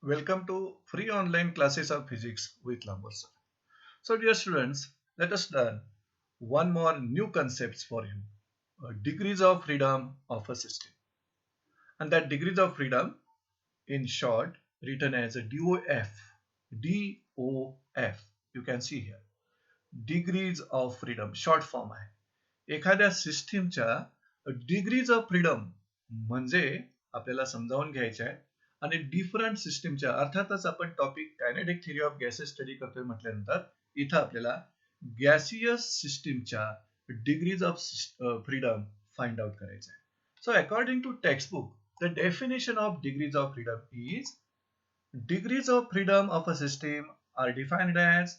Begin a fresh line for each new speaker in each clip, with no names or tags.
Welcome to free online classes of physics with Lambert sir. So dear students, let us learn one more new concepts for you. Degrees of freedom of a system. And that degrees of freedom in short written as a DOF. DOF. You can see here. Degrees of freedom short form आहे. एखाद्या सिस्टीमच्या degrees of freedom म्हणजे आपल्याला समजावून घ्यायचे आहे आणि different सिस्टीमच्या अर्थातच आपण topic kinetic theory of gases study करतोय म्हटल्यानंतर इथं आपल्याला गॅसियस सिस्टीमच्या degrees of freedom find out करायचं आहे. So according to textbook the definition of degrees of freedom is degrees of freedom of a system are defined as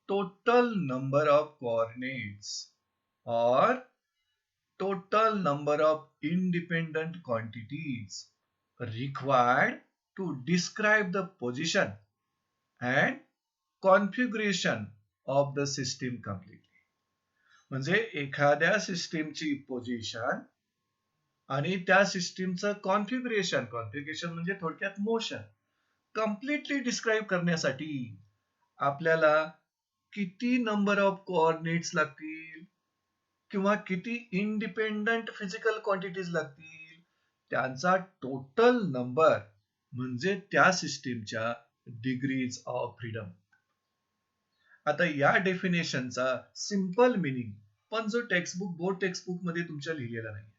total number of coordinates or total number of independent quantities required to describe the position and configuration of the system completely. म्हणजे एखाद्या सिस्टीमची position आणि त्या सिस्टीमचं configuration म्हणजे थोडक्यात motion completely describe करण्यासाठी आपल्याला किती नंबर ऑफ कोऑर्डिनेट्स लागतील किंवा किती इंडिपेंडंट फिजिकल क्वांटिटीज लागतील त्यांचा टोटल नंबर म्हणजे त्या सिस्टीमच्या डिग्रीज ऑफ फ्रीडम. आता या डेफिनेशनचा सिंपल मिनिंग पण जो टेक्स्टबुक बोर्ड टेक्स्टबुक मध्ये तुमच्या लिहिलेला नाही,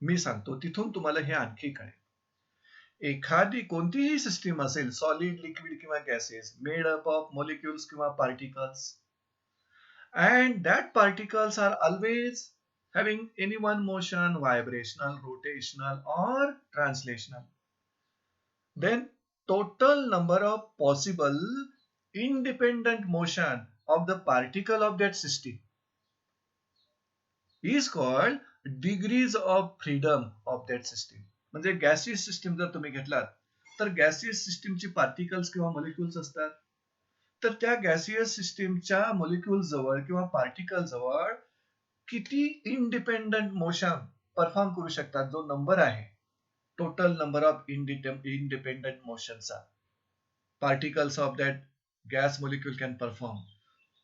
मी सांगतो तिथून तुम्हाला हे आणखी कळेल. एखादी कोणतीही सिस्टीम असेल सॉलिड लिक्विड किंवा gases made up of molecules किंवा particles and that particles are always having any one motion, vibrational, rotational or translational, then total number of possible independent motion of the particle of that system is called degrees of freedom of that system. म्हणजे gaseous system जर तुम्ही घेतलात तर gaseous सिस्टीमची particles किंवा molecules असतात, तर त्या गॅसियस सिस्टीमच्या मॉलिक्युल जवळ किंवा पार्टिकल जवळ किती इंडिपेंडंट मोशन परफॉर्म करू शकतात जो नंबर आहे टोटल नंबर ऑफ इंडिपेंडंट मोशनचा particles of that gas molecule can perform,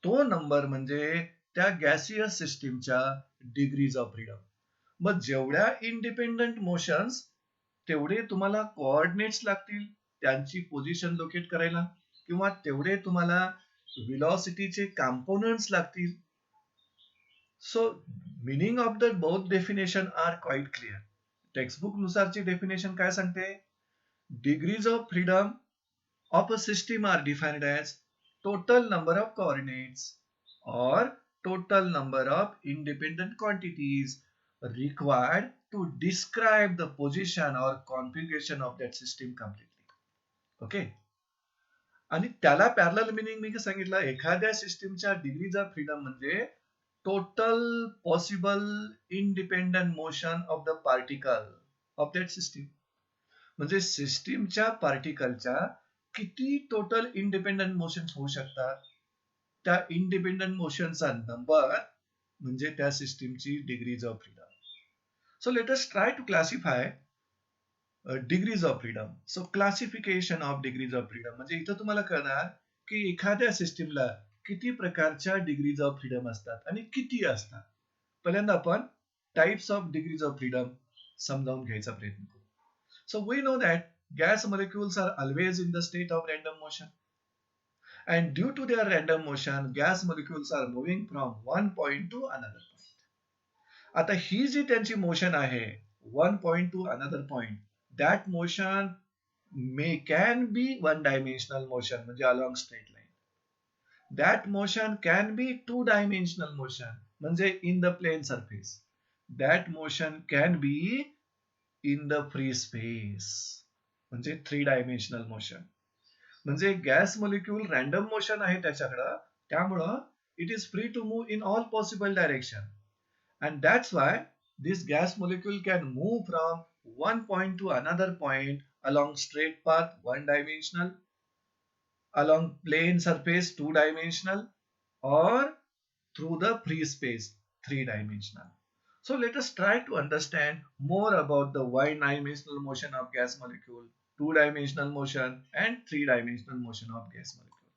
तो नंबर म्हणजे त्या गॅसियस सिस्टीमच्या डिग्रीज ऑफ फ्रीडम. मग जेवढ्या इंडिपेंडंट मोशन्स तेवढे तुम्हाला कोऑर्डिनेट्स लागतील त्यांची पोझिशन लोकेट करायला किंवा तेवढे तुम्हाला व्हेलॉसिटीचे कंपोनेंट्स लागतील. So meaning of the both definition are quite clear. Textbook नुसारची डेफिनेशन काय सांगते? Degrees of freedom of a system are defined as total number of coordinates or total number of independent quantities required to describe the position or configuration of that system completely. Okay. आणि त्याला parallel meaning मी सांगितलं, एखाद्या सिस्टीमच्या degrees of freedom म्हणजे total possible independent motion of the particle of that system. म्हणजे सिस्टीमच्या पार्टिकलच्या किती total independent motion होऊ शकतात, त्या इंडिपेंडंट मोशनचा नंबर म्हणजे त्या सिस्टीमची degrees of freedom. So let us try to classify degrees of freedom. So classification of degrees of freedom म्हणजे इथं तुम्हाला कळणार की एखाद्या सिस्टीमला किती प्रकारच्या डिग्रीज ऑफ फ्रीडम असतात आणि किती असतात. पहिल्यांदा आपण types of degrees of freedom समजावून घ्यायचा प्रयत्न करू. So we know that gas molecules are always in the state of random motion. And due to their random motion, gas molecules are moving from one point to another point. आता ही जी त्यांची motion आहे one point to another point, that motion can be one dimensional motion म्हणजे along straight line. That motion can be two dimensional motion म्हणजे in the plane surface. That motion can be in the free space म्हणजे three dimensional motion. म्हणजे gas molecule random motion आहे त्याच्याकडं, त्यामुळं it is free to move in all possible direction. And that's why this gas molecule can move from one point to another point along straight path, one dimensional, along plane surface, two dimensional, or through the free space, three dimensional. So let us try to understand more about the one dimensional motion of gas molecule two-dimensional motion and three-dimensional motion of gas molecule.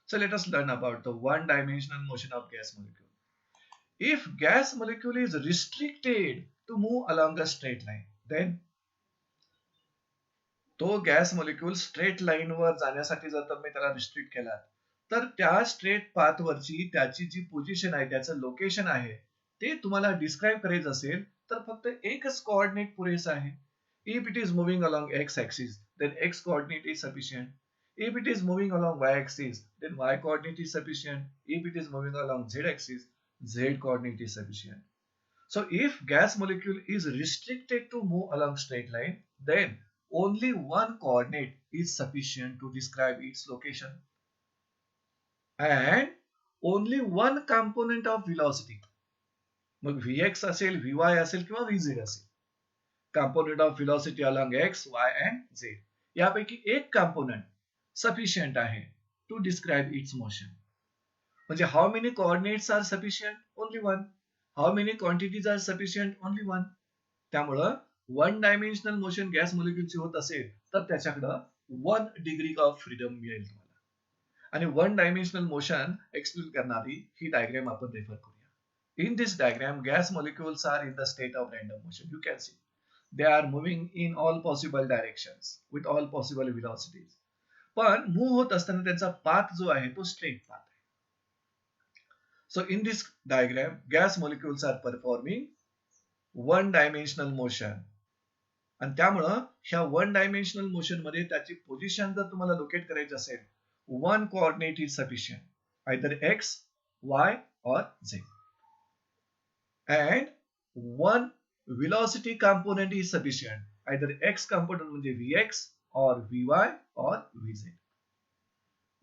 So let us learn about the one-dimensional motion of gas molecule. If gas molecule is restricted to move along a straight line, then तो gas molecule straight line वर जाण्यासाठी जर तुम्ही त्याला restrict केला तर त्या straight path वरची त्याची जी पोझिशन आहे त्याचं लोकेशन आहे ते तुम्हाला डिस्क्राइब करायचं असेल तर फक्त एकच कोऑर्डिनेट पुरेसा आहे. If it is moving along x axis then X coordinate is sufficient. If it is moving along y-axis, then y-coordinate is sufficient. If it is moving along z-axis, z-coordinate is sufficient. So if gas molecule is restricted to move along straight line, then only one coordinate is sufficient to describe its location. And only one component of velocity. मग Vx असेल, Vy असेल किंवा Vz असेल. Component of velocity along x, y and z. यापैकी एक component sufficient आहे to describe its motion. म्हणजे how many coordinates are sufficient? Only one. How many quantities are sufficient? Only one. त्यामुळं one dimensional motion gas मॉलिक्यूलची होत असेल तर त्याच्याकडं 1 degree of freedom मिळेल तुम्हाला. आणि वन डायमेन्शनल मोशन एक्सप्लेन करणारी ही डायग्राम आपण रेफर करूया. In this diagram, gas molecules are in the state of random motion. You can see they are moving in all possible directions with all possible velocities. पण move होत असताना त्यांचा path जो आहे तो स्ट्रेट पाथ आहे. So in this diagram, gas molecules are performing one dimensional motion. आणि त्यामुळं ह्या वन डायमेन्शनल मोशन मध्ये त्याची पोझिशन जर तुम्हाला लोकेट करायची असेल one coordinate is sufficient either X Y or Z and one velocity component is sufficient either x component म्हणजे vx or vy or vz.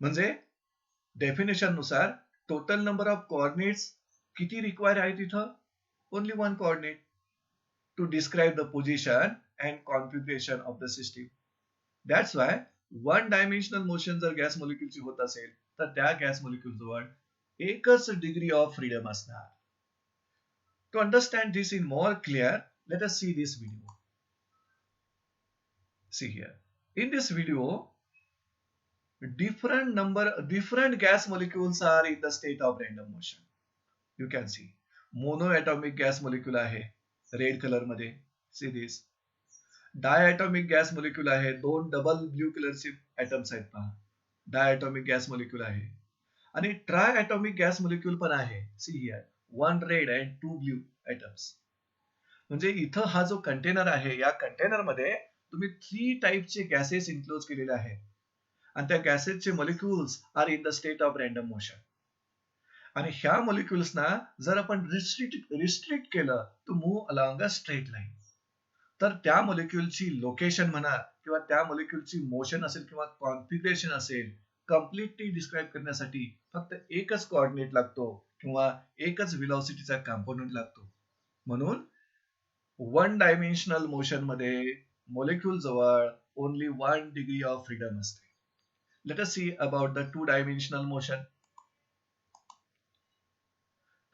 म्हणजे डेफिनेशन नुसार टोटल नंबर ऑफ कोऑर्डिनेट्स किती रिक्वायर आहे तिथं only one coordinate to describe the position and configuration of the system. That's why one dimensional motion जर gas मॉलिक्यूलची होत असेल तर त्या गॅस मॉलिक्यूल जवळ एकच डिग्री ऑफ फ्रीडम असणार. To understand this in more clear, let us see this video. See here. In this video, different gas molecules are in the state of random motion. You can see monoatomic gas molecule आहे red colour मध्ये. See this diatomic gas molecule आहे. दोन double blue कलरचे atoms आहेत पहा. Diatomic gas molecule आहे. आणि ट्रायॲटॉमिक gas molecule पण आहे. See here one red and two blue atoms. म्हणजे इथं हा जो कंटेनर आहे या कंटेनर मध्ये तुम्ही 3 टाइपचे गॅसेस इन्क्लोज केलेले आहेत आणि त्या गॅसेसचे molecules are in the state of random motion. आणि ह्या मॉलिक्युल्सना जर आपण रिस्ट्रिक्ट केलं to move along a straight line तर त्या मॉलिक्युलची लोकेशन म्हणा किंवा त्या मॉलिक्युलची मोशन असेल किंवा कॉन्फिगरेशन असेल कम्प्लिटली डिस्क्राइब करण्यासाठी फक्त एकच कोऑर्डिनेट लागतो किंवा एकच व्हेलॉसिटीचा कंपोनेंट लागतो. म्हणून वन डायमेन्शनल मोशन मध्ये मॉलिक्यूल जवळ ओनली 1 डिग्री ऑफ फ्रीडम असते. Late us see about the two dimensional motion.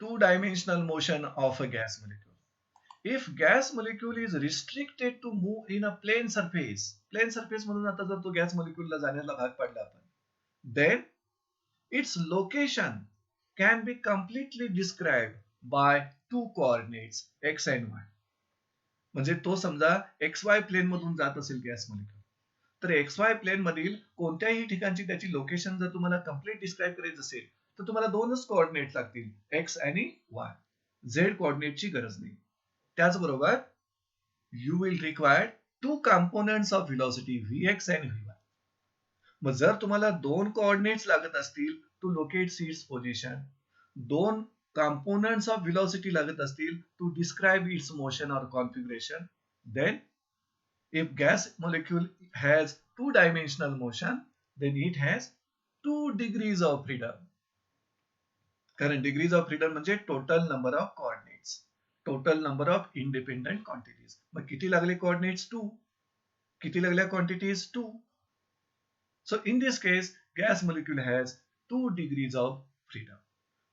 Two-dimensional motion of a gas molecule. If gas molecule is restricted to move in a plane surface म्हणून आता जर तो gas मॉलिक्यूलला जाण्याला भाग पडला आपण, then its location can be completely described by two coordinates x and y. म्हणजे तो समजा xy प्लेन मधून जात असेल गॅस मॉलिक्यूल तर xy प्लेन मधील कोणत्याही ठिकाणची त्याची लोकेशन जर तुम्हाला कंप्लीट डिस्क्राइब करायचं असेल तर तुम्हाला दोनच कोऑर्डिनेट लागतील एक्स आणि वाय. झेड कोऑर्डिनेटची गरज नाही. त्याचबरोबर you will require two components of velocity vx आणि vy. मग जर तुम्हाला दोन कोऑर्डिनेट्स लागत असतील टू लोकेट इट्स पोझिशन, दोन कंपोनेंट्स ऑफ व्हेलॉसिटी लागत असतील टू डिस्क्राइब इट्स मोशन और configuration, then if gas molecule has two dimensional motion then it has 2 degrees of freedom. कारण डिग्रीज ऑफ फ्रीडम म्हणजे total number of coordinates, total number of independent quantities. मग किती लागले coordinates 2, किती लागल्या quantities 2. So in this case gas molecule has 2 degrees of freedom.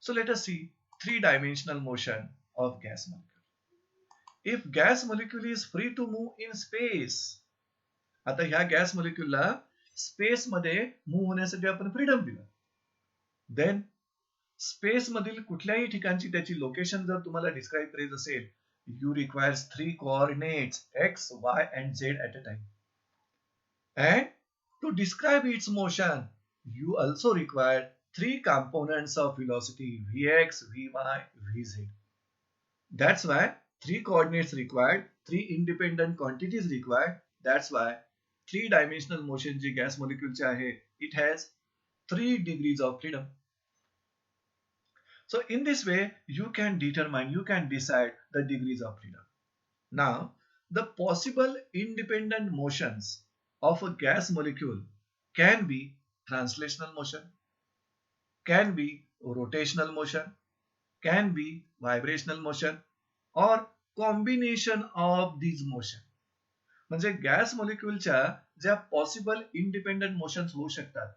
So let us see 3 dimensional motion of gas molecule. If gas molecule is free to move in space आता ह्या gas मॉलिक्यूलला space मध्ये move होण्यासाठी आपण freedom दिलं. Then space मधील कुठल्याही ठिकाणची त्याची लोकेशन जर तुम्हाला डिस्क्राईब करायचं असेल, you requires 3 coordinates x, y and z at a time. And to describe its motion, you also require 3 components of velocity vx, vy, vz. That's why 3 coordinates required, 3 independent quantities required. That's why 3-dimensional motion जी gas molecule चे आहे, it has 3 degrees of freedom. So in this way, you can decide the degrees of freedom. Now, the possible independent motions of a gas molecule can be translational motion, can be rotational motion, can be vibrational motion, or combination of these motion. म्हणजे gas मॉलिक्यूलच्या ज्या possible independent motions होऊ शकतात,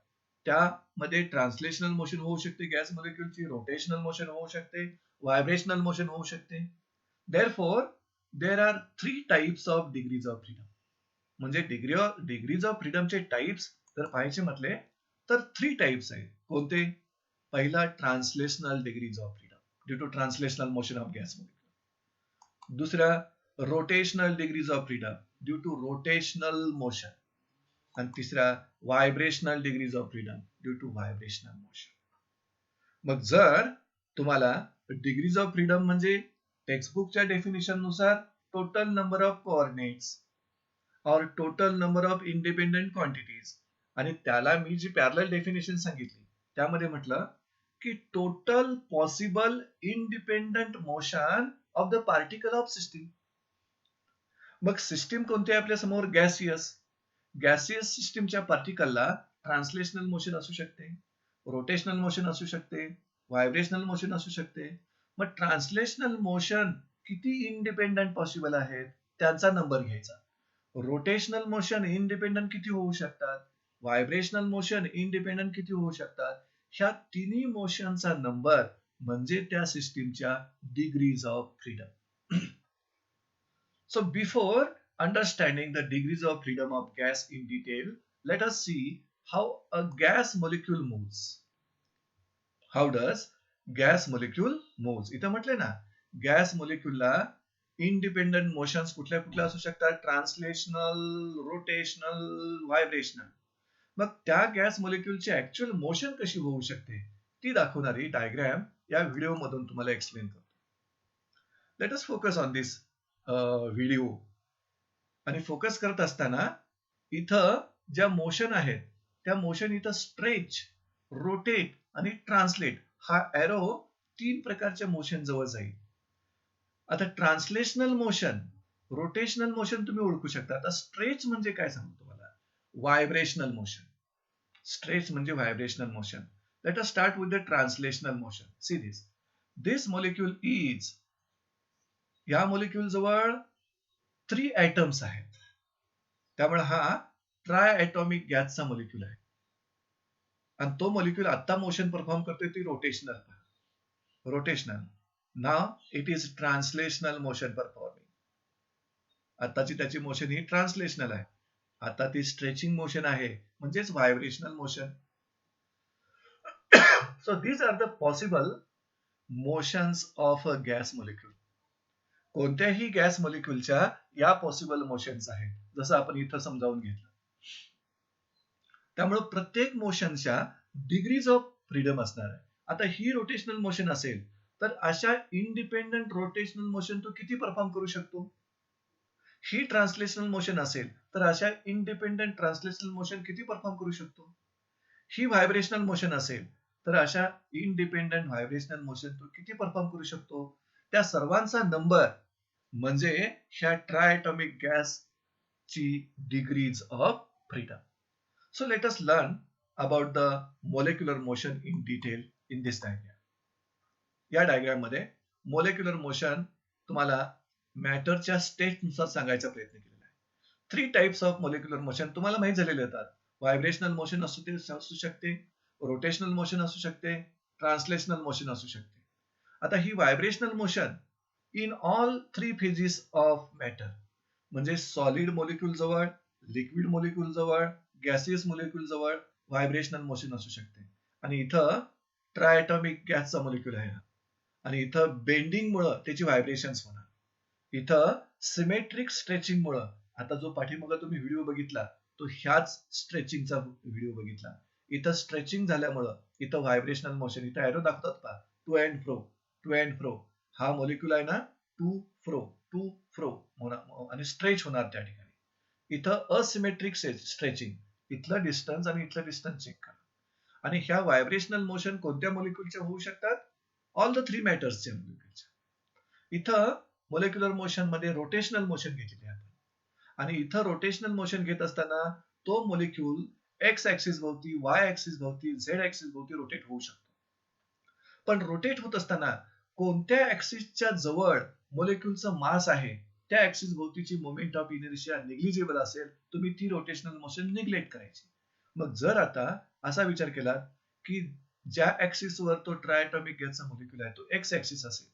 त्यामध्ये translational motion होऊ शकते gas मॉलिक्यूलची, rotational motion होऊ शकते, vibrational motion होऊ शकते. Therefore there are 3 types of degrees of freedom. म्हणजे डिग्रीज ऑफ फ्रीडमचे टाइप्स जर पाहायचे म्हटले तर 3 टाइप्स आहेत. कोणते? पहिला translational degrees of freedom due to translational motion of gas molecule. दुसरा rotational degrees of freedom due to rotational motion. आणि तिसरा vibrational degrees of freedom due to vibrational motion. मग जर तुम्हाला डिग्रीज ऑफ फ्रीडम म्हणजे टेक्स्टबुकच्या डेफिनेशन नुसार total number of coordinates or total number of independent quantities, आणि त्याला मी जी पॅरलल डेफिनेशन सांगितली त्यामध्ये म्हटलं की total possible independent motion of the particle of system. मग सिस्टीम कोणती आहे आपल्या समोर? गॅसियस. गॅसियस सिस्टीमच्या पार्टिकलला ट्रान्सलेशनल मोशन असू शकते, रोटेशनल मोशन असू शकते, व्हायब्रेशनल मोशन असू शकते. मग ट्रान्सलेशनल मोशन किती इंडिपेंडंट पॉसिबल आहेत त्यांचा नंबर घ्यायचा. रोटेशनल मोशन इंडिपेंडंट किती होऊ शकतात, व्हायब्रेशनल मोशन इंडिपेंडंट किती होऊ शकतात, ह्या तिन्ही मोशनचा नंबर म्हणजे त्या सिस्टीमच्या degrees of freedom. So before understanding the degrees of freedom of gas in detail, let us see how a gas molecule moves. How does gas molecule moves? इथं म्हटले ना, गॅस मॉलिक्यूलला इंडिपेंडंट मोशन्स कुठल्या कुठल्या असू शकतात? Translational, rotational, vibrational. मग त्या gas मॉलिक्यूलची actual motion कशी होऊ शकते ती दाखवणारी डायग्राम या व्हिडिओ मधून तुम्हाला एक्सप्लेन करतो. Let us focus on this video. आणि फोकस करत असताना इथं ज्या मोशन आहेत त्या मोशन इथं स्ट्रेच, रोटेट आणि ट्रान्सलेट हा एरो 3 प्रकारच्या मोशन जवळ जाईल. आता ट्रान्सलेशनल मोशन, रोटेशनल मोशन तुम्ही ओळखू शकता. आता स्ट्रेच म्हणजे काय सांगतो तुम्हाला? Vibrational motion. स्ट्रेच म्हणजे vibrational motion. Let us start with the translational motion. See this. This molecule is, या मॉलिक्यूल जवळ 3 ऍटम्स आहेत, त्यामुळे हा ट्राय ऍटॉमिक गॅसचा मॉलिक्यूल आहे. आणि तो मॉलिक्यूल आता मोशन परफॉर्म करतोय ती rotational. Rotational. Now it is translational motion performing. आताची त्याची मोशन ही ट्रान्सलेशनल आहे. आता ती स्ट्रेचिंग मोशन आहे म्हणजेच vibrational motion. So these are the possible motions of a gas molecule. कोणत्याही गॅस मॉलिक्यूलच्या या पॉसिबल मोशन्स आहेत, जसं आपण इथं समजावून घेतलं. त्यामुळे प्रत्येक मोशनच्या डिग्रीज ऑफ फ्रीडम असणार आहे. आता ही रोटेशनल मोशन असेल तर अशा इंडिपेंडंट रोटेशनल मोशन तो किती परफॉर्म करू शकतो. ही ट्रान्सलेशनल मोशन असेल तर अशा इंडिपेंडंट ट्रान्सलेशनल मोशन किती परफॉर्म करू शकतो. ही व्हायब्रेशनल मोशन असेल तर अशा इंडिपेंडंट व्हायब्रेशनल मोशन तो किती परफॉर्म करू शकतो. त्या सर्वांचा नंबर म्हणजे ह्या ट्रायटॉमिक गॅस ची degrees of freedom. So let us learn about the molecular motion in detail in this diagram. या डायग्राम मध्ये मोलेक्युलर मोशन तुम्हाला मॅटरच्या स्टेट नुसार सांगायचा प्रयत्न केलेला आहे. 3 टाइप्स ऑफ मोलेक्युलर मोशन तुम्हाला माहित झालेले आहेत. व्हायब्रेशनल मोशन असू शकते, रोटेशनल मोशन असू शकते, ट्रान्सलेशनल मोशन असू शकते. आता ही vibrational motion in all 3 phases of matter म्हणजे सॉलिड मॉलिक्यूल जवळ, लिक्विड मॉलिक्यूल जवळ, गॅसियस मॉलिक्यूल जवळ व्हायब्रेशनल मोशन असू शकते. आणि इथं ट्रायटॉमिक गॅसचा मॉलिक्यूल आहे आणि इथं बेंडिंग मुळे त्याची व्हायब्रेशन्स होणार. इथं सिमेट्रिक स्ट्रेचिंग मुळे, आता जो पाठीमागे तुम्ही व्हिडिओ बघितला तो ह्याच स्ट्रेचिंगचा व्हिडिओ बघितला. इथं स्ट्रेचिंग झाल्यामुळं इथं व्हायब्रेशनल मोशन, इथं एरो दाखवतात का, to and fro, to and fro. हा मॉलिक्यूल आहे ना, टू फ्रो आणि स्ट्रेच होणार त्या ठिकाणी. इथं असिमेट्रिक स्ट्रेचिंग, इथलं डिस्टन्स आणि इथलं डिस्टन्स चेक करा. आणि ह्या व्हायब्रेशनल मोशन कोणत्या मॉलिक्यूलच्या होऊ शकतात? All the 3 मॅटर्सच्या मॉलिक्यूलच्या. इथं मॉलिक्युलर मोशन मध्ये रोटेशनल मोशन घेतलेले आहे आपण. आणि इथं रोटेशनल मोशन घेत असताना तो मॉलिक्यूल एक्स ऍक्सिस भोवती, वाय ऍक्सिस भोवती, झेड ऍक्सिस भोवती रोटेट होऊ शकतो. पण रोटेट होत असताना कोणत्या ऍक्सिसच्या जवळ मॉलिक्यूलचं मास आहे त्या ऍक्सिस भोवतीची मोमेंट ऑफ इनर्शिया निग्लिजिबल असेल, तुम्ही ती रोटेशनल मोशन निग्लेक्ट करायची. मग जर आता असा विचार केला की ज्या ऍक्सिसवर तो ट्रायटॉमिक गॅसचा मॉलिक्यूल आहे तो एक्स ऍक्सिस असेल,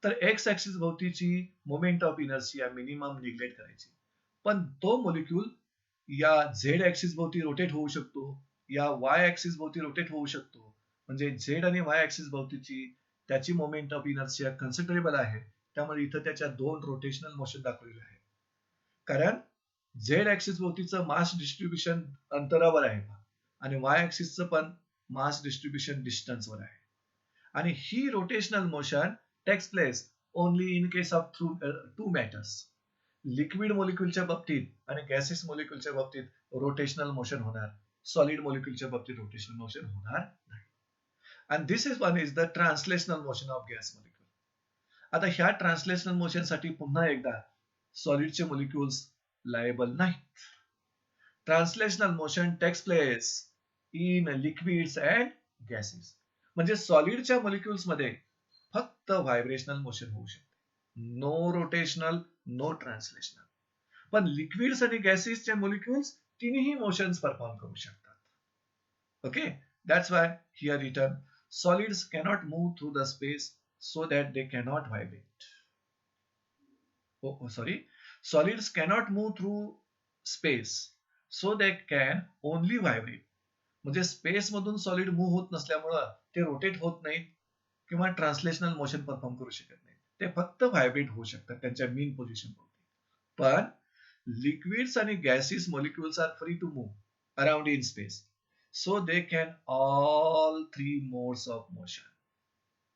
तर एक्स ऍक्सिस भोवतीची moment of inertia minimum neglect करायची. पण तो मॉलिक्यूल या झेड ऍक्सिस भोवती रोटेट होऊ शकतो, या वाय ऍक्सिस भोवती रोटेट होऊ शकतो. म्हणजे झेड आणि वाय ऍक्सिस भोवतीची त्याची मोमेंट ऑफ इनर्शिया कन्सिडरेबल आहे. त्यामुळे इथं त्याच्या 2 रोटेशनल मोशन दाखवलेले आहे. कारण झेड ऍक्सिस भोवतीचं मास डिस्ट्रीब्युशन अंतरावर आहे आणि वाय ऍक्सिसचं पण मास डिस्ट्रीब्युशन डिस्टन्सवर आहे. आणि ही rotational motion takes place only in case of two matters. Liquid मॉलिक्यूलच्या बाबतीत आणि गॅसेस मॉलिक्यूलच्या बाबतीत रोटेशनल मोशन होणार, सॉलिड मॉलिक्यूलच्या बाबतीत रोटेशनल मोशन होणार नाही. आणि this is the translational motion of gas molecule. आता ह्या ट्रान्सलेशनल मोशन साठी पुन्हा एकदा सॉलिडचे मॉलिक्यूल्स लायबल नाहीत. Translational motion takes place in liquids and gases. म्हणजे सॉलिडच्या मॉलिक्यूल्स मध्ये फक्त व्हायब्रेशनल मोशन होऊ शकते, नो रोटेशनल, नो ट्रान्सलेशनल. पण लिक्विड्स आणि गॅसेसचे मॉलिक्यूल्स तिन्ही मोशन्स परफॉर्म करू शकतात. Okay, that's why here written solids cannot move through the space so that they cannot vibrate. Solids cannot move through space so they can only vibrate. म्हणजे space मधून solid move होत नसल्यामुळं ते rotate होत नाहीत किंवा ट्रान्सलेशनल मोशन परफॉर्म करू शकत नाहीत. ते फक्त व्हायब्रेट होऊ शकतात त्यांच्या मेन पोझिशन वरती. पण लिक्विड्स आणि gases molecules are free to move around in space. So they can all 3 modes of motion.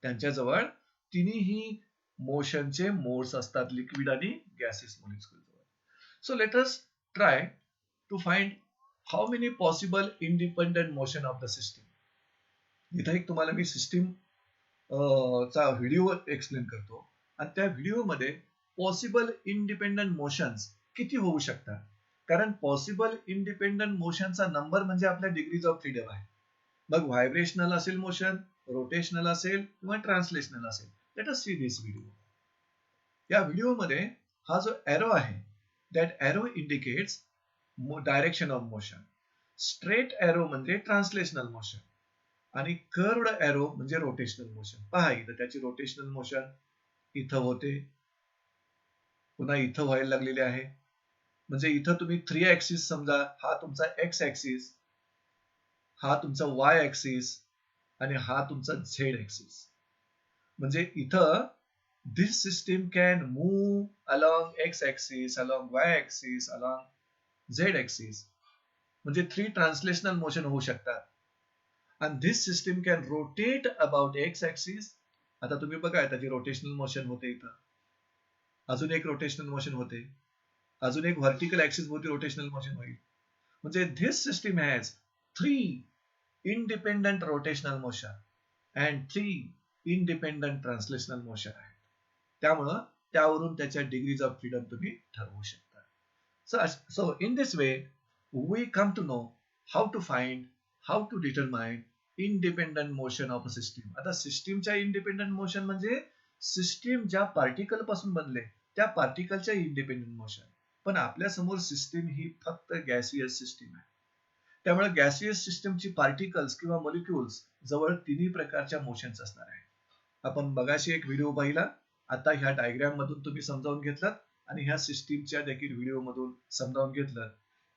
त्यांच्याजवळ तिन्ही मोशनचे मोड्स असतात लिक्विड आणि गॅसेस मॉलिक्यूल जवळ. So let us try to find how many possible independent motion of the system. इथं एक तुम्हाला मी सिस्टीम चा व्हिडिओ एक्सप्लेन करतो आणि त्या व्हिडिओमध्ये पॉसिबल इंडिपेंडेंट मोशन्स किती होऊ शकतात. कारण पॉसिबल इंडिपेंडंट मोशनचा नंबर म्हणजे आपल्या डिग्रीज ऑफ फ्रीडम आहे. मग व्हायब्रेशनल असेल मोशन, रोटेशनल असेल किंवा ट्रान्सलेशनल असेल. Late us see this video. या व्हिडिओमध्ये हा जो एरो आहे, that arrow indicates direction of motion. Straight arrow म्हणजे ट्रान्सलेशनल मोशन आणि कर्वड एरो म्हणजे रोटेशनल मोशन. पहा इथं त्याची रोटेशनल मोशन इथं होते, पुन्हा इथं व्हायला लागलेले आहे. म्हणजे इथं तुम्ही 3 ऍक्सिस समजा, हा तुमचा एक्स ऍक्सिस, हा तुमचा वाय ऍक्सिस आणि हा तुमचा झेड ऍक्सिस. म्हणजे इथं this system can move along x axis, along Y axis, along Z axis. म्हणजे 3 ट्रान्सलेशनल मोशन होऊ शकतात. आणि this system can rotate about x axis. आता तुम्ही बघा त्याची रोटेशनल मोशन होते इथं, अजून एक रोटेशनल मोशन होते, अजून एक व्हर्टिकल ऍक्सिस भोवती रोटेशनल मोशन होईल. म्हणजे this system has 3 independent rotational motion and 3 independent translational motion आहेत. त्यामुळं त्यावरून त्याच्या डिग्रीज ऑफ फ्रीडम तुम्ही ठरवू शकता. So in this way we come to know how to find, how to determine independent motion of a system. आता सिस्टीमच्या independent motion म्हणजे सिस्टीम ज्या पार्टिकल पासून बनले त्या पार्टिकलच्या इंडिपेंडंट मोशन. पण आपल्या समोर सिस्टीम ही फक्त गॅसियस सिस्टीम आहे. त्यामुळे गॅसियस सिस्टीमची पार्टिकल्स किंवा मॉलिक्युल्स जवळ तिन्ही प्रकारच्या मोशन्स असणार आहे. आपण मगाशी एक व्हिडिओ पाहिला, आता ह्या डायग्राम मधून तुम्ही समजावून घेतलात आणि ह्या सिस्टीमच्या देखील व्हिडिओ मधून समजावून घेतलं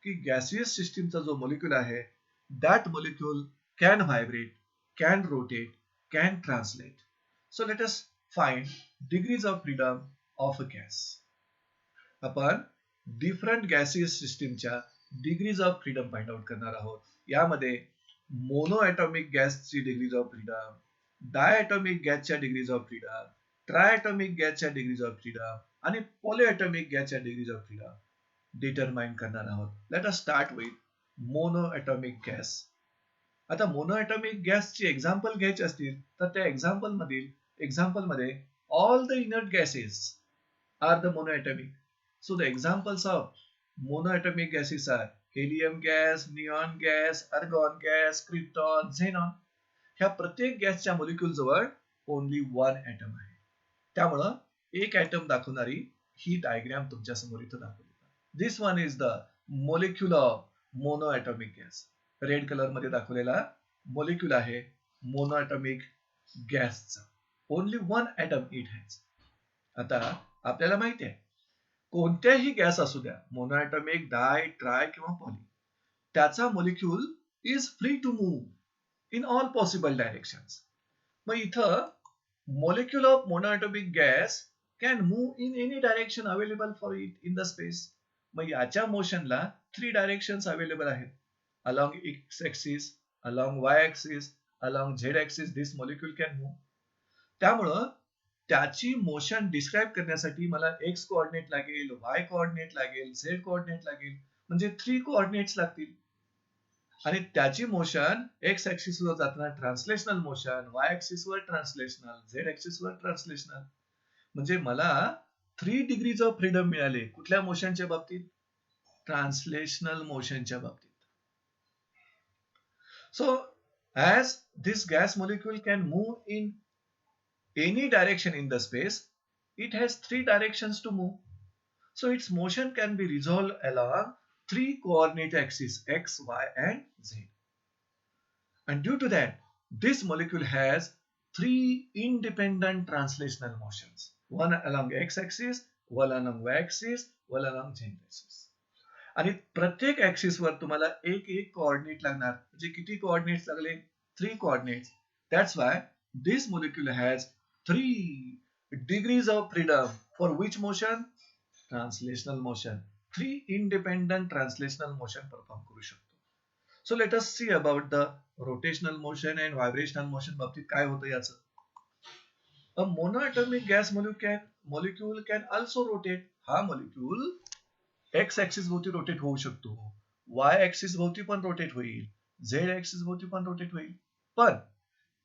की गॅसियस सिस्टीमचा जो मॉलिक्यूल आहे that molecule can vibrate, can rotate, can translate. So let us find degrees of freedom of a gas. आपण डिफरंट गॅसियस सिस्टीमच्या degrees of freedom find out करणार आहोत. यामध्ये मोनो ॲटॉमिक गॅसची डिग्रीज ऑफ फ्रीडम, डायॲटॉमिक गॅसच्या degrees of freedom, ट्रायॲटॉमिक गॅसच्या degrees of freedom आणि पॉलिॲटॉमिक गॅसच्या डिग्रीज ऑफ फ्रीडम डिटरमाइन करणार आहोत. Let us start with monoatomic gas. आता मोनो ॲटॉमिक गॅसची एक्झाम्पल घ्यायची असतील तर त्या एक्झाम्पलमध्ये all the inert gases are the monoatomic. So the examples of monoatomic gases are helium gas, neon gas, argon gas, krypton, xenon. ह्या प्रत्येक गॅसच्या मॉलिक्यूल जवळ ओनली वन ॲटम आहे. त्यामुळं एक ॲटम दाखवणारी ही डायग्राम तुमच्या समोर इथं दाखवली. This one is the molecule of monoatomic gas. Red colour मध्ये दाखवलेला मॉलिक्यूल आहे मोनोॲटॉमिक गॅसचा. Only one atom it has. आता आपल्याला माहिती आहे कोणत्याही गॅस असू द्या, मोनोॲटॉमिक, डाय, ट्राय किंवा पॉली, त्याचा molecule is free to move in all possible directions. मग इथं molecule of monoatomic gas can move in any direction available for it in the space. मग याच्या मोशनला 3 डायरेक्शन्स अवेलेबल आहेत. Along x axis, along Y axis, along Z axis this molecule can move. त्यामुळं त्याची motion describe करण्यासाठी मला x coordinate लागेल, Y coordinate लागेल, झेड कोऑर्डिनेट लागेल, म्हणजे 3 कोऑर्डिनेट्स लागतील. आणि त्याची मोशन एक्स ऍक्सिस वर जाताना ट्रान्सलेशनल मोशन, वाय ऍक्सिस वर ट्रान्सलेशनल, झेड ऍक्सिस वर ट्रान्सलेशनल. म्हणजे मला 3 डिग्रीज ऑफ फ्रीडम मिळाले. कुठल्या मोशनच्या बाबतीत? ट्रान्सलेशनल मोशनच्या बाबतीत. So as this gas molecule can move in any direction in the space, it has 3 directions to move. So its motion can be resolved along 3 coordinate axes x, y and z. And due to that, this molecule has 3 independent translational motions. One along x axis, one along y axis, one along z axis. आणि प्रत्येक axis वर तुम्हाला एक coordinate लागणार. म्हणजे किती coordinates लागले? 3 coordinates. That's why this molecule has 3 degrees of freedom. For which motion? Translational motion. 3 independent translational motion perform करू शकतो. So let us see about the rotational motion and vibrational motion बाबतीत काय होतं याचं. A monoatomic gas molecule can also rotate. हा molecule x axis भोवती rotate होऊ शकतो, y axis भोवती पण रोटेट होईल, z axis भोवती पण रोटेट होईल. पण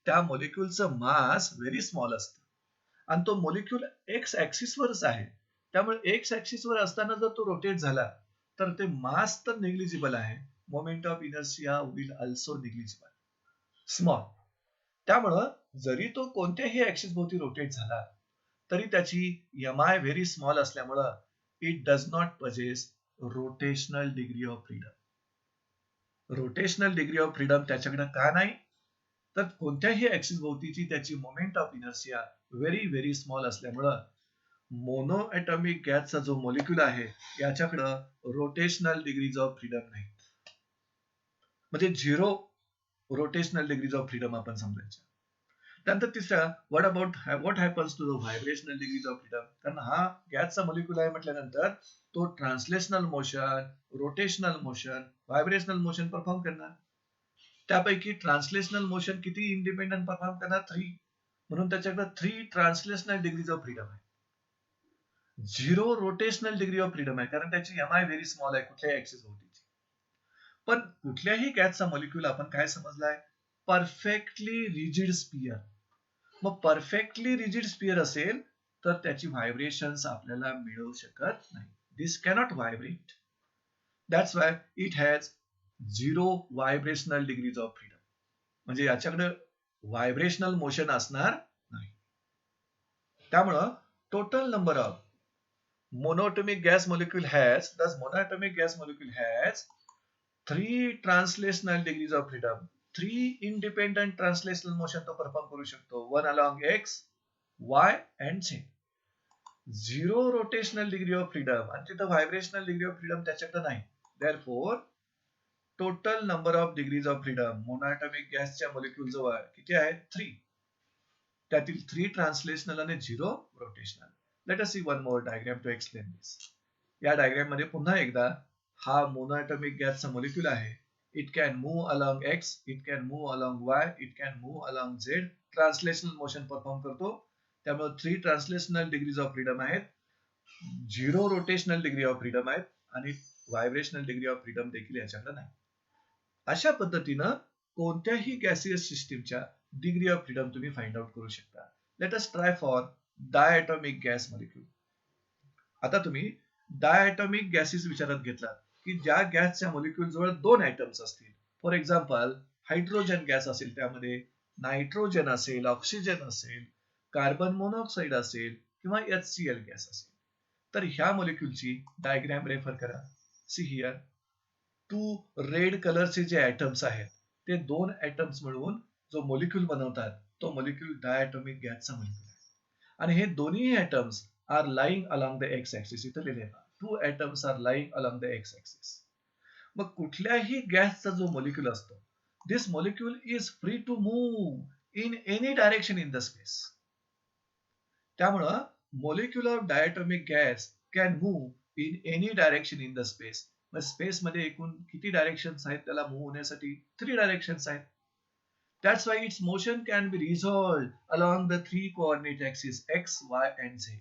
त्या मॉलिक्यूलचं मास व्हेरी स्मॉल असतं आणि तो मॉलिक्यूल एक्स ऍक्सिस वरच आहे. त्यामुळे एक्स ऍक्सिस वर असताना जर तो रोटेट झाला तर ते मास तर निग्लिजिबल आहे, moment of inertia will also negligible, small. त्यामुळं जरी तो कोणत्याही ऍक्सिस भोवती रोटेट झाला तरी त्याची एमआय व्हेरी स्मॉल असल्यामुळं it does not possess rotational degree of freedom. Rotational degree of freedom त्याच्याकडे का नाही? तर कोणत्याही ऍक्सिस भोवतीची त्याची moment of inertia very very small असल्यामुळं मोनो ॲटॉमिक गॅसचा जो मॉलिक्यूल आहे याच्याकडं रोटेशनल डिग्रीज ऑफ फ्रीडम नाही. म्हणजे 0 रोटेशनल डिग्रीज ऑफ फ्रीडम आपण समजायचं. त्यानंतर तिसरा what happens to the vibrational degrees of freedom. कारण हा गॅसचा मॉलिक्यूल आहे म्हटल्यानंतर तो translational motion, rotational motion, vibrational motion perform करणार. त्यापैकी ट्रान्सलेशनल मोशन किती इंडिपेंडंट परफॉर्म करणार? 3. म्हणून त्याच्याकडे 3 ट्रान्सलेशनल डिग्रीज ऑफ फ्रीडम आहे. 0 रोटेशनल डिग्री ऑफ फ्रीडम आहे कारण त्याची एमआय व्हेरी स्मॉल आहे कुठल्याही ऍक्सिस भोवतीची. पण कुठल्याही गॅसचा मॉलिक्यूल आपण काय समजलाय? Perfectly rigid sphere. मग परफेक्टली रिजिड स्पियर असेल तर त्याची व्हायब्रेशन्स आपल्याला मिळू शकत नाही. This cannot vibrate. That's why it has 0 vibrational degrees of freedom. म्हणजे याच्याकडे व्हायब्रेशनल मोशन असणार नाही. त्यामुळं total number of monoatomic gas molecule has 3 translational degrees of freedom. 3 independent translational motion तो परफॉर्म करू शकतो. 1 along x, y and z. 0 rotational degree of freedom आणि तिथं vibrational degree of freedom त्याच्याकडे नाही. Therefore total number of degrees of freedom monoatomic गॅसच्या molecule जवळ किती आहे? 3. त्यातील 3 ट्रान्सलेशनल आणि 0 rotational. Let us see one more diagram to explain this. या डायग्राम मध्ये पुन्हा एकदा हा मोनोएटॉमिक गॅसचा मॉलिक्यूल आहे. It can move along x, it can move along Y, it can move along Z. Translational motion perform करतो. त्यामुळे 3 translational degrees of freedom आहेत, 0 रोटेशनल डिग्री ऑफ फ्रीडम आहेत आणि व्हायब्रेशनल डिग्री ऑफ फ्रीडम देखील याच्याकडे नाही. अशा पद्धतीनं कोणत्याही गॅसियस सिस्टीमच्या डिग्री ऑफ फ्रीडम तुम्ही फाइंड आउट करू शकता. Late us try for diatomic gas molecule. आता तुम्ही डायटॉमिक गॅसेस विचारात घेतला की ज्या गॅसच्या मॉलिक्यूल जवळ 2 ऍटम्स असतील. फॉर एक्झाम्पल हायड्रोजन गॅस असेल, त्यामध्ये नायट्रोजन असेल, ऑक्सिजन असेल, कार्बन मोनॉक्साईड असेल किंवा HCl गॅस असेल. तर ह्या मॉलिक्यूलची डायग्राम रेफर करा. सी हिअर 2 रेड कलरचे जे ऍटम्स आहेत ते 2 ऍटम्स मिळून जो मॉलिक्यूल बनवतात तो मॉलिक्यूल डायटॉमिक गॅसचा मॉलिक्यूल आहे. आणि हे दोन्ही atoms are lying along the x axis. इथे लिहिलेलं 2 atoms are lying along the x axis. मग कुठल्याही गॅसचा जो मॉलिक्यूल असतो, this molecule is free to move in any direction in the space. त्यामुळं molecule of diatomic gas can move in any direction in the space. मग space मध्ये एकूण किती डायरेक्शन्स आहेत त्याला मूव्ह होण्यासाठी? 3 डायरेक्शन्स आहेत. That's why its motion can be resolved along the 3 coordinate axes x, y and z.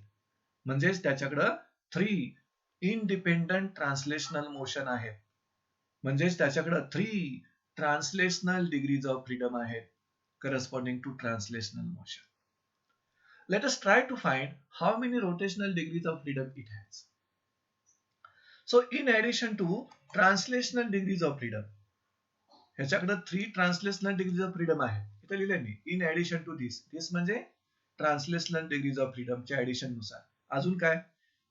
म्हणजेच त्याच्याकडं 3 इंडिपेंडंट ट्रान्सलेशनल मोशन आहेत. म्हणजेच त्याच्याकडं 3 ट्रान्सलेशनल डिग्रीज ऑफ फ्रीडम आहेत corresponding to translational motion. Let us try to find how many rotational degrees of freedom it has. So in addition to translational degrees of freedom, ह्याच्याकडे 3 translational degrees of freedom आहे. इथे लिहिले मी in addition to this. This म्हणजे translational degrees of फ्रीडमच्या addition नुसार. अजून काय?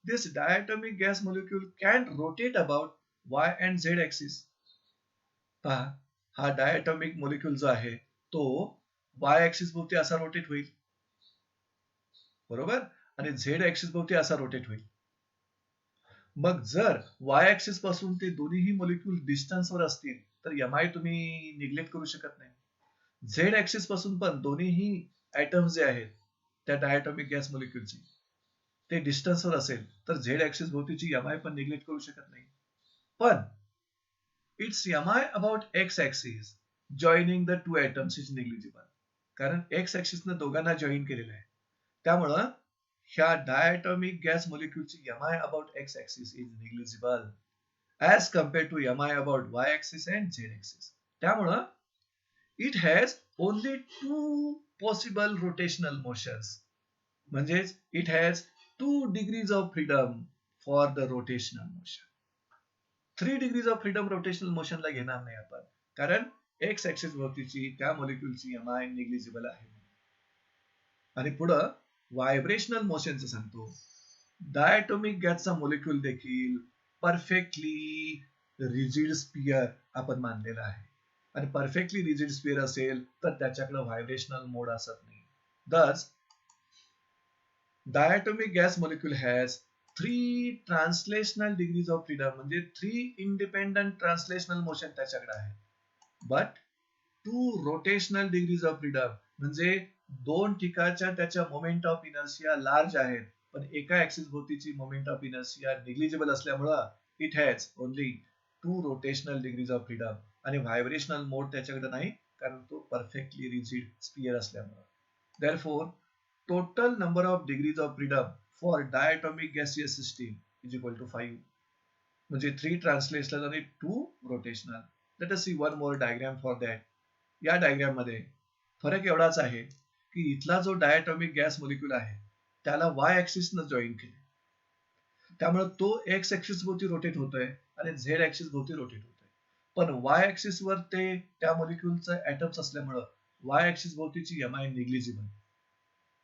This diatomic gas molecule can rotate about y and z axis. पहा, हा डायटॉमिक मॉलिक्यूल जो आहे तो वाय ऍक्सिस भोवती असा रोटेट होईल, बरोबर, आणि झेड ऍक्सिस भोवती असा रोटेट होईल. मग जर वाय ऍक्सिस पासून ते दोन्हीही मॉलिक्यूल डिस्टन्सवर असतील तर एमआय तुम्ही निग्लेक्ट करू शकत नाही. झेड ऍक्सिस पासून पण दोन्हीही ऍटम्स जे आहेत त्या डायटॉमिक गॅस मॉलिक्यूलचे ते डिस्टन्सवर असेल तर झेड ऍक्सिस भोवतीची एमआय पण निग्लेक्ट करू शकत नाही. पण it's MI about x axis joining the 2 atoms is negligible. कारण एक्स ऍक्सिसनं दोघांना जॉईन केलेलं आहे. त्यामुळं ह्या डायटॉमिक गॅस मॉलिक्यूलची MI about x axis is negligible as compared to mi about y axis and z axis. त्यामुळं it has only 2 possible rotational motions. म्हणजेच it has 2 degrees of freedom for the rotational motion. 3 degrees of freedom rotational motion ला घेणार नाही आपण, कारण x axis भोवतीची त्या मॉलिक्यूलची mi negligible आहे. आणि पुढं व्हायब्रेशनल मोशनचं सांगतो. डायटॉमिक गॅसचा मॉलिक्यूल देखील परफेक्टली रिजिड स्पियर आपण मानलेला आहे. आणि परफेक्टली रिजिड स्पियर असेल तर त्याच्याकडे व्हायब्रेशनल मोड असत नाही. Thus, diatomic gas molecule has 3 translational degrees of freedom, म्हणजे 3 independent translational motion त्याच्याकडे आहे. But 2 rotational degrees of freedom, म्हणजे 2 ठिकाणच्या त्याच्या मोमेंट ऑफ इनर्शिया लार्ज आहेत, पण एका ऍक्सिस भोवतीची मोमेंट ऑफ इनर्शिया निग्लिजिबल असल्यामुळं it has only 2 rotational degrees of freedom. आणि व्हायब्रेशनल मोड त्याच्याकडे नाही, कारण तो परफेक्टली रिजिड स्पियर असल्यामुळे. Therefore, total number of degrees of freedom for diatomic gaseous system is equal to 5. म्हणजे 3 translational आणि 2 rotational. Let us see one more diagram for that. या diagram मध्ये फरक एवढाच आहे की इथला जो डायटॉमिक गॅस मॉलिक्यूल आहे त्याला वाय ऍक्सिस न जॉईन केले, त्यामुळे तो एक्स ऍक्सिस भोवती रोटेट होतोय आणि झेड ऍक्सिस भोवती रोटेट होतोय. पण वाय ऍक्सिस वर ते त्या मॉलिक्यूलचं ऍटम्स असल्यामुळे वाय ऍक्सिस भोवतीची MI negligible.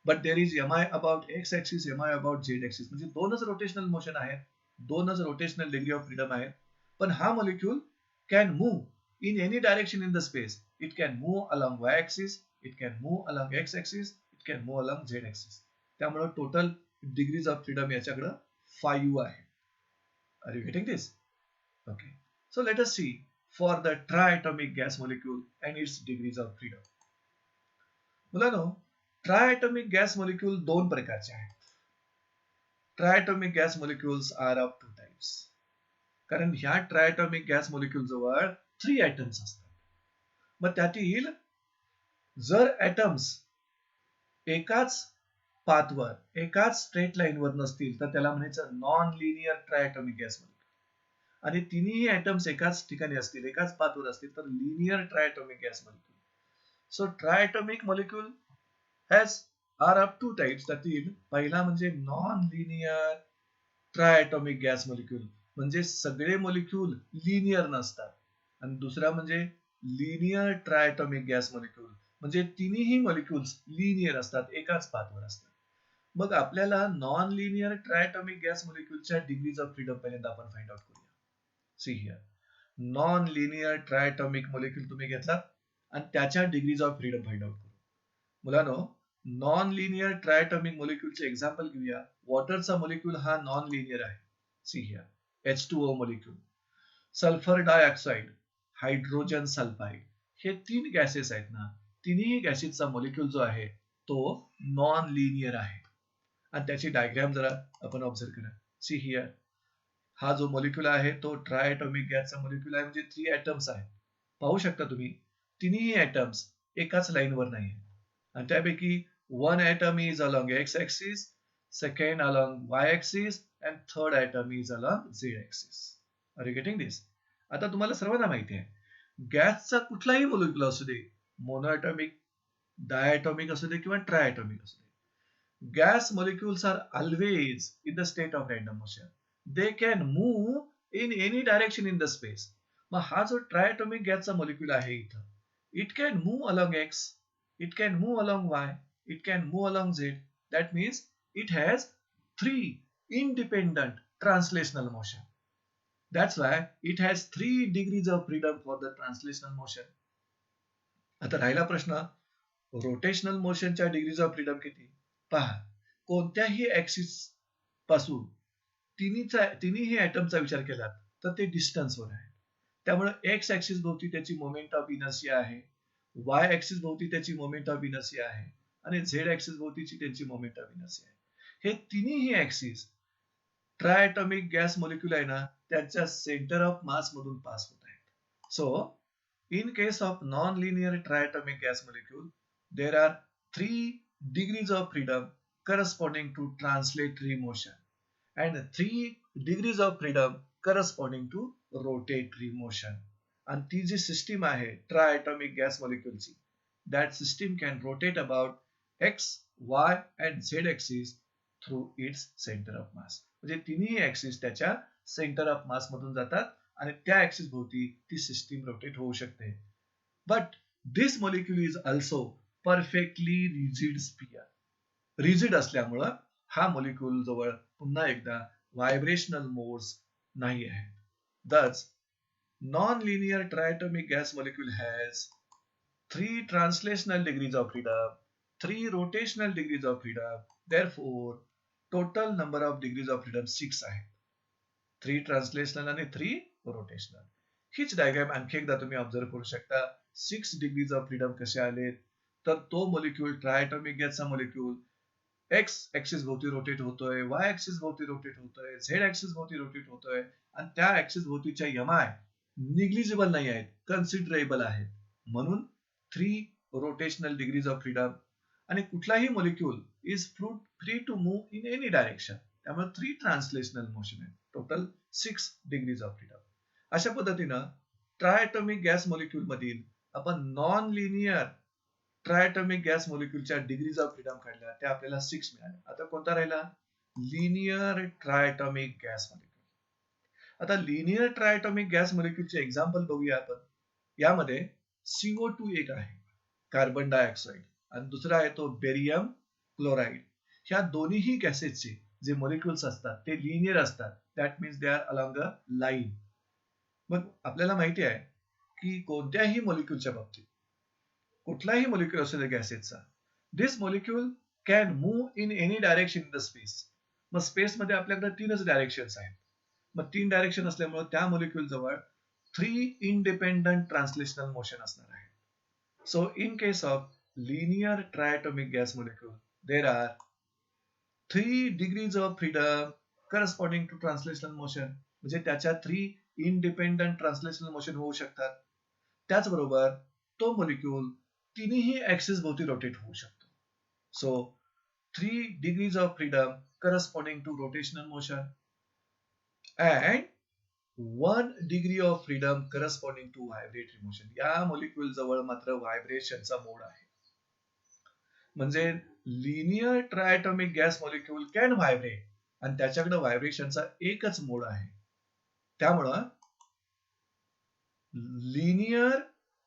But there is MI about x axis, MI about z axis, म्हणजे 2च रोटेशनल मोशन आहेत, 2च रोटेशनल डिग्री ऑफ फ्रीडम आहेत. पण हा molecule can move in any direction in the space. It can move along Y axis, it can move along x axis, it can move along Z axis. त्यामुळे total degrees of freedom याच्याकडे 5 आहे. Are you getting this? Okay. So let us see for the triatomic gas molecule and its degrees of freedom. मुलांनो, triatomic gas molecule दोन प्रकारचे आहेत. Triatomic gas molecules are of two types. कारण ह्या triatomic gas molecule जवळ 3 atoms असतात. मग त्यातील जर atoms एकाच पाथवर, एकाच स्ट्रेट लाईनवर नसतील तर त्याला म्हणायचं non linear triatomic gas molecule. आणि तिन्ही atoms एकाच ठिकाणी असतील, एकाच पाथवर असतील तर linear triatomic gas molecule. So triatomic molecule has are of two types. त्यातील पहिला म्हणजे non linear triatomic gas molecule, म्हणजे सगळे मोलिक्यूल लिनियर नसतात. आणि दुसरा म्हणजे लिनियर ट्रायटॉमिक गॅस मोलिक्यूल, म्हणजे तिन्ही मोलिक्यूल्स लिनियर असतात, एकाच पाथवर असतात. मग आपल्याला नॉन लिनियर ट्रायटॉमिक गॅस मोलिक्यूलच्या डिग्रीज ऑफ फ्रीडम पहिल्यांदा आपण फाइंड आउट करूया. See here, non linear triatomic molecule तुम्ही घेतला आणि त्याच्या degrees of freedom find out करू. मुलांनो, नॉन लिनियर ट्रायटॉमिक मोलिक्यूलचे एक्झाम्पल घेऊया. वॉटरचा मोलिक्यूल हा नॉन लिनियर आहे. See here H2O molecule, sulphur dioxide, hydrogen sulphide, हे 3 गॅसेस आहेत ना, तिन्ही गॅसेसचा मोलिक्यूल जो आहे तो नॉन लिनियर आहे. आणि त्याची डायग्राम जरा आपण ऑब्झर्व करा. सी हियर, हा जो मोलिक्यूल आहे तो ट्रायटॉमिक गॅसचा मोलिक्यूल आहे, म्हणजे 3 atoms आहेत. पाहू शकता तुम्ही, तिन्ही atoms एकाच लाईनवर नाही आहेत. आणि त्यापैकी one atom is along x axis, second along y axis, and third atom is along z axis. Are you getting this? आता तुम्हाला सर्वांना माहिती आहे, गॅसचा कुठलाही मोलिक्यूल असू दे, मोनोएटॉमिक, डायएटॉमिक असू दे किंवा ट्रायएटॉमिक असू दे, gas molecules are always in the state of random motion. They can move in any direction in the space. मग हा जो ट्रायएटॉमिक गॅसचा मोलिक्यूल आहे इथं, it can move along x, it can move along y, it can move along z. That means it has 3 independent translational motion. That's why it has 3 degrees of freedom for the translational motion. आता राहिला प्रश्न, rotational मोशनच्या degrees of freedom किती? पहा, कोणत्याही axis पासून तिन्ही ऍटमचा विचार केला तर ते डिस्टन्सवर आहे. त्यामुळे एक्स ऍक्सिस भोवती त्याची मोमेंट ऑफ इनर्शिया आहे, वाय ऍक्सिस भोवती त्याची मोमेंट ऑफ इनर्शिया आहे, आणि झेड ऍक्सिस भोवतीची त्यांची मोमेंट ऑफ इनर्शिया आहे. हे तिन्ही ऍक्सिस ट्रायटॉमिक गॅस मोलिक्यूल आहे ना, त्यांच्या सेंटर ऑफ मास मधून पास होत आहेत. So in case of non-linear triatomic gas molecule, there are 3 degrees of freedom corresponding to translatory motion and 3 degrees of freedom corresponding to rotatory motion. And ती जी system आहे triatomic gas molecule ची, that system can rotate about x, y and z axis through its center of mass. म्हणजे तिन्ही axis त्याच्या centre of mass मधून जातात आणि त्या ऍक्सिस भोवती ती सिस्टीम रोटेट होऊ शकते. But this molecule is also perfectly rigid sphere. Rigid असल्यामुळं हा मोलिक्यूल जवळ पुन्हा एकदा व्हायब्रेशनल मोड्स नाही आहेत. Thus, non-linear triatomic gas molecule has 3 translational degrees of freedom, 3 rotational degrees of freedom. Therefore, total number of degrees of freedom 6 आहे. 3 translational आणि 3 rotational. हीच डायग्राम आणखी एकदा तुम्ही ऑब्झर्व करू शकता. 6 डिग्रीज ऑफ फ्रीडम कसे आले, तर तो मोलिक्यूल ट्रायटॉमिक गॅसचा मोलिक्यूल एक्स ऍक्सिस भोवती रोटेट होतोय, वाय ऍक्सिस भोवती रोटेट होतोय, झेड ऍक्सिस भोवती रोटेट होतोय, आणि त्या ऍक्सिस भोवतीच्या एमआय निग्लिजिबल नाही आहेत, कन्सिडरेबल आहेत. म्हणून 3 रोटेशनल डिग्रीज ऑफ फ्रीडम. आणि कुठलाही molecule is free to move in any direction, त्यामुळे 3 ट्रान्सलेशनल मोशन आहेत. Total 6 degrees of freedom. अशा पद्धतीनं ट्रायटॉमिक गॅस मोलिक्यूल मधील आपण नॉन लिनियर ट्रायटॉमिक गॅस मोलिक्यूलच्या डिग्रीज ऑफ फ्रीडम काढल्या, त्या आपल्याला 6 मिळाल्या. आता कोणता राहिला? Linear triatomic gas molecule. आता लिनियर ट्रायटॉमिक गॅस मोलिक्यूलचे एक्झाम्पल बघूया आपण. यामध्ये CO2 एक आहे, कार्बन डायऑक्साइड, आणि दुसरा आहे तो बेरियम क्लोराइड. ह्या दोन्हीही गॅसेसचे जे मोलिक्युल्स असतात ते लिनियर असतात. That means they are along a line. मग आपल्याला माहिती आहे की कोणत्याही मोलिक्युलच्या बाबतीत, कुठलाही मोलिक्युल असू दे गॅसेसचा, this molecule can move in any direction in the space. मग स्पेस मध्ये आपल्याकडे 3च डायरेक्शन्स आहेत. मग 3 डायरेक्शन असल्यामुळे त्या मोलिक्युल जवळ 3 independent translational motion असणार आहे. So in case of linear triatomic gas molecule, there are 3 degrees of freedom corresponding to translational motion. म्हणजे त्याच्या 3 independent translational motion होऊ शकतात. त्याचबरोबर तो मॉलिक्यूल तिन्ही ऍक्सिस भोवती रोटेट होऊ शकतो. So 3 degrees of freedom corresponding to rotational motion and 1 degree of freedom corresponding to vibratory motion. या मॉलिक्यूल जवळ मात्र व्हायब्रेशनचा मोड आहे. म्हणजे linear triatomic gas molecule can vibrate आणि त्याच्याकडे व्हायब्रेशनचा एकच मोड आहे. त्यामुळं linear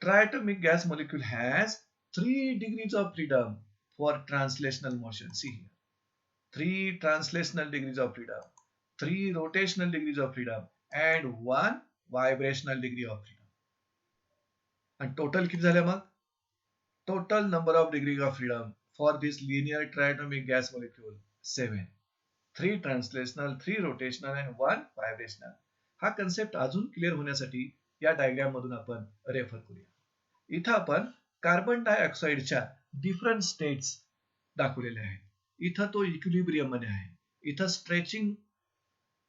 triatomic gas molecule has 3 degrees of freedom for translational motion. See here. 3 translational degrees of freedom, 3 rotational degrees of freedom, and 1 vibrational degree of freedom. And total किती झाले मग? Total number of degrees of freedom for this linear triatomic gas molecule 7. 3 translational, 3 rotational, and 1 vibrational. हा concept अजून clear होण्यासाठी या diagram मधून आपण refer करूया. इथं आपण कार्बन डायऑक्साइडच्या डिफरंट स्टेट्स दाखवलेल्या आहेत. इथं तो इक्विलिब्रियम मध्ये आहे, इथं स्ट्रेचिंग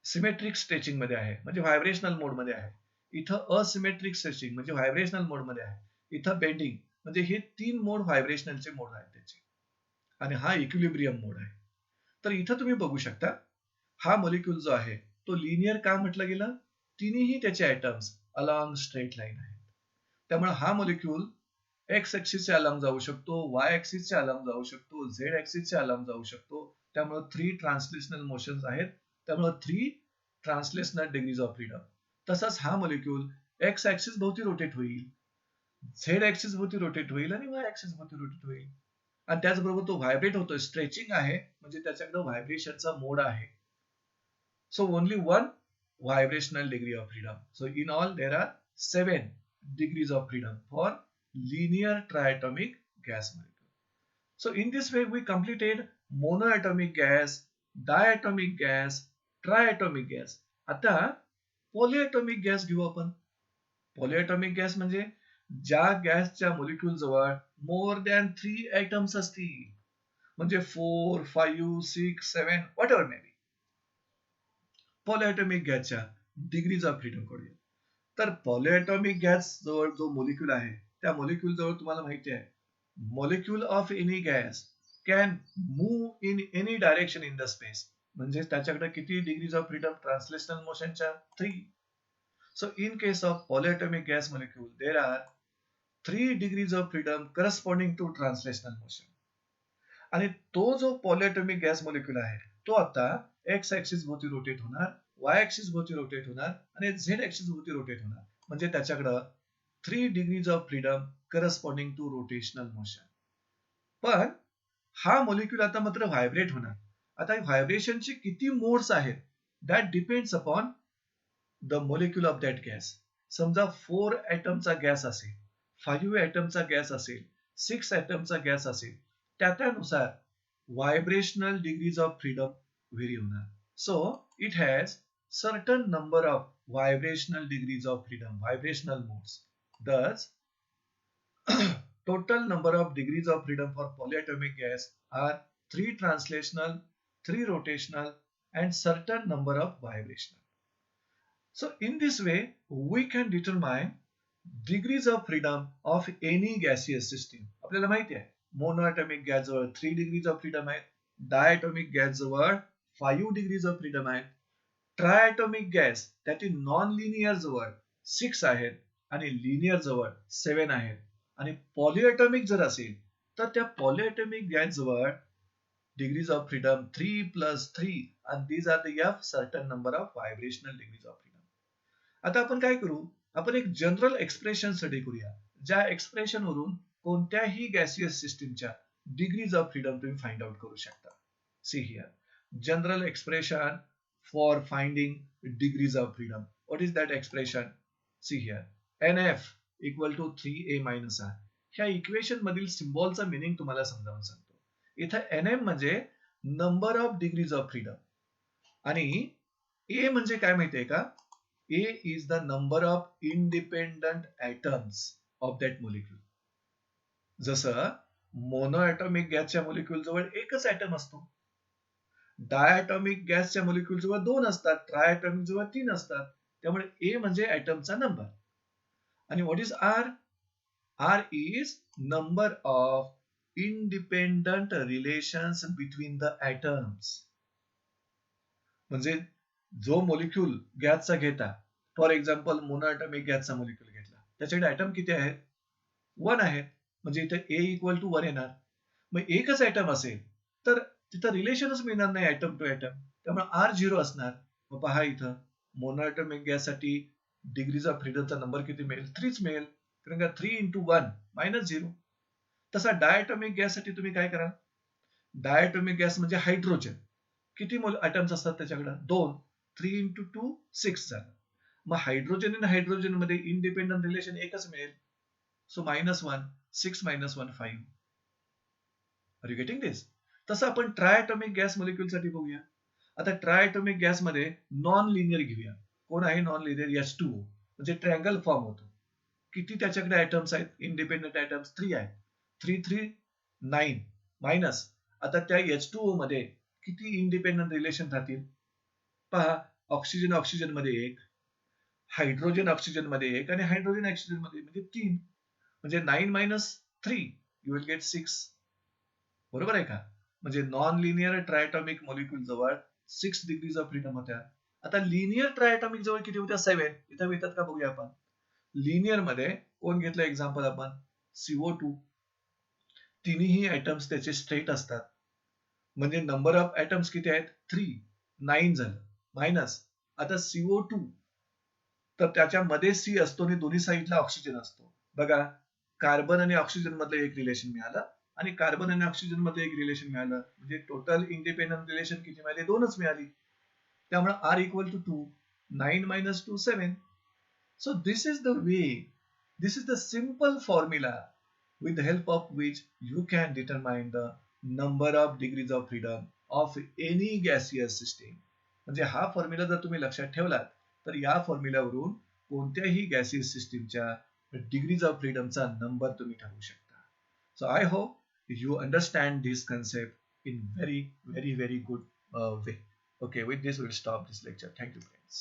सिमेट्रिक स्ट्रेचिंग मध्ये आहे म्हणजे व्हायब्रेशनल मोड मध्ये आहे, इथं असिमेट्रिक स्ट्रेचिंग म्हणजे व्हायब्रेशनल मोड मध्ये आहे, इथं बेंडिंग म्हणजे हे 3 मोड व्हायब्रेशनलचे मोड आहेत त्याचे आणि हा इक्विलिब्रियम मोड आहे. तर इथं तुम्ही बघू शकता हा मॉलिक्यूल जो आहे तो लिनियर का म्हटलं गेलं, तिन्ही त्याचे ॲटम्स अलॉंग स्ट्रेट लाईन आहेत. त्यामुळे हा मॉलिक्यूल एक्स ऍक्सिसच्या अलॉंग जाऊ शकतो, वाय ऍक्सिसच्या अलॉंग जाऊ शकतो, झेड ऍक्सिसच्या अलॉंग जाऊ शकतो. त्यामुळे 3 ट्रान्सलेशनल मोशन्स आहेत. त्यामुळे 3 ट्रान्सलेशनल डिग्रीज ऑफ फ्रीडम. तसाच हा मॉलिक्यूल एक्स ऍक्सिस भोवती रोटेट होईल, झेड ऍक्सिस भोवती रोटेट होईल आणि वाय ऍक्सिस भोवती रोटेट होईल. आणि त्याचबरोबर तो व्हायब्रेट होतोय, स्ट्रेचिंग आहे म्हणजे त्याच्याकडे व्हायब्रेशनचा मोड आहे. So only one vibrational degree of freedom. So in all there are 7 degrees of freedom for linear triatomic gas molecule. So in this way we completed monoatomic gas, diatomic gas, triatomic gas. आता polyatomic gas घेऊ आपण. Polyatomic gas म्हणजे ज्या गॅसच्या molecule जवळ more than 3 atoms असतील, म्हणजे 4, 5, 6, 7 whatever may be. पॉलिएटॉमिक गॅसच्या डिग्रीज ऑफ फ्रीडम करूया. तर पॉलिएटॉमिक गॅस जवळ जो मॉलिक्यूल आहे त्या मॉलिक्यूल जवळ तुम्हाला माहिती आहे molecule of any gas can move in any direction in the space. म्हणजे त्याच्याकडे किती डिग्रीज ऑफ फ्रीडम ट्रान्सलेशनल मोशनच्या 3. So in case of polyatomic gas molecule there are 3 degrees of freedom corresponding to translational motion. आणि तो जो polyatomic gas molecule आहे तो आता एक्स ऍक्सिस भोवती रोटेट होणार, वाय ऍक्सिस भोवती रोटेट होणार आणि झेड ऍक्सिस भोवती रोटेट होणार. म्हणजे त्याच्याकडं 3 degrees of freedom corresponding to rotational motion. पण हा मॉलिक्यूल आता मात्र व्हायब्रेट होणार. आता व्हायब्रेशनचे किती मोड्स आहेत that depends upon the molecule of that gas. समजा 4 ॲटमचा गॅस असेल, 5 ॲटमचा गॅस असेल, 6 ॲटमचा गॅस असेल, त्यानुसार vibrational degrees of freedom vary होणार. So it has certain number of vibrational degrees of freedom, vibrational modes. Thus, total number of degrees of freedom for polyatomic gas are 3 translational, 3 rotational, and certain number of vibrational. So in this way, we can determine degrees of freedom of any gaseous system. आपल्याला माहिती आहे monoatomic gas जवळ 3 degrees of freedom आहेत, डायएटॉमिक gas जवळ 5 degrees of freedom आहेत, ट्रायएटॉमिक gas त्यातील non linear जवळ 6 आहेत आणि लिनियर जवळ 7 आहेत. आणि पॉलिएटॉमिक जर असेल तर त्या पॉलिएटॉमिक गॅस जवळ degrees of freedom 3 + 3 and these are the certain number of vibrational degrees of freedom. आता आपण काय करू, आपण एक जनरल एक्सप्रेशन स्टडी करूया ज्या एक्सप्रेशन वरून कोणत्याही गॅसियस सिस्टीमच्या डिग्रीज ऑफ फ्रीडम तुम्ही फाइंड आउट करू शकता. See here general expression for finding degrees of freedom. What is that expression? See here, NF equal to 3a minus r. ह्या equation मधील सिम्बॉलचा मिनिंग तुम्हाला समजावून सांगतो. इथं NM म्हणजे number of degrees of freedom आणि A म्हणजे काय माहितीये का, A is the number of independent atoms of that molecule. जसं मोनोएटॉमिक गॅसच्या मोलिक्यूल जवळ एकच ऍटम असतो, डायटॉमिक गॅसच्या मोलिक्यूल जवळ दोन असतात, ट्रायटॉमिक जवळ तीन असतात. त्यामुळे ए म्हणजे ऍटमचा नंबर. आणि what is R? R is number of independent relations between the atoms. म्हणजे जो मोलिक्यूल गॅसचा घेता, फॉर एक्झाम्पल मोनोएटॉमिक गॅसचा मोलिक्यूल घेतला, त्याच्याकडे ऍटम किती आहेत? 1 आहेत. म्हणजे इथे A इक्वल टू 1 येणार. मग एकच ऍटम असेल तर तिथं रिलेशनच मिळणार नाही ऍटम टू ऍटम, त्यामुळे आर 0 असणार. मग पहा इथं मोनोएटॉमिक गॅससाठी डिग्रीज ऑफ फ्रीडमचा नंबर किती मिळेल? 3च मिळेल, कारण का 3 into 1 -0. तसा डायटॉमिक गॅससाठी तुम्ही काय कराल? डायटॉमिक गॅस म्हणजे हायड्रोजन. किती ॲटम्स असतात त्याच्याकडे? 2. 3 into 2 6 झालं. मग हायड्रोजन आणि हायड्रोजन मध्ये इंडिपेंडंट रिलेशन एकच मिळेल. सो -1 6 - 1 5. आर यू गेटिंग दिस? तसं आपण ट्रायटॉमिक गॅस मॉलिक्यूल साठी बघूया. आता ट्रायटॉमिक गॅस मध्ये नॉन लिनियर घेऊया. कोण आहे नॉन लिनियर? H2O. म्हणजे ट्रँगल फॉर्म होतो. किती त्याच्याकडे ऍटम्स आहेत? इंडिपेंडंट ऍटम्स 3 आहेत. 3 3 9 मायनस. आता त्या H2O मध्ये किती इंडिपेंडंट रिलेशन राहतील? पहा, ऑक्सिजन ऑक्सिजन मध्ये एक, हायड्रोजन ऑक्सिजन मध्ये एक आणि हायड्रोजन ऑक्सिजन मध्ये म्हणजे 3. म्हणजे 9 - 3 यू विल गेट 6. बरोबर आहे का? म्हणजे नॉन लिनियर ट्रायटॉमिक मॉलिक्यूल जवळ 6 डिग्रीज ऑफ फ्रीडम होत्या. आता लिनियर ट्रायटॉमिक जवळ किती होत्या? 7. इथं येतात का बघूया आपण. लिनियर मध्ये कोण घेतलं एक्झाम्पल आपण? CO2. तिन्ही ऍटम्स त्याचे स्ट्रेट असतात. म्हणजे नंबर ऑफ ऍटम्स किती आहेत? 3. 9 झालं. मायनस. आता CO2 तर त्याच्यामध्ये C असतो आणि दोन्ही साईडला ऑक्सिजन असतो. बघा, कार्बन आणि ऑक्सिजन मधलं एक रिलेशन मिळालं आणि कार्बन आणि ऑक्सिजन मधलं एक रिलेशन मिळालं. म्हणजे टोटल इंडिपेंडंट रिलेशन किती मिळाले? 2च मिळाली. त्यामुळे R equal to 2. 9 - 2 7. So this is the way, this is the simple formula with the help of which you can determine the number of degrees of freedom of any gaseous system. म्हणजे हा formula जर तुम्ही लक्षात ठेवलात तर या फॉर्म्युल्यावरून कोणत्याही gaseous सिस्टीमच्या डिग्रीज ऑफ फ्रीडमचा नंबर तुम्ही ठरवू शकता. So I hope you understand this concept in very very very good way. Okay, with this we'll stop this lecture. Thank you, friends.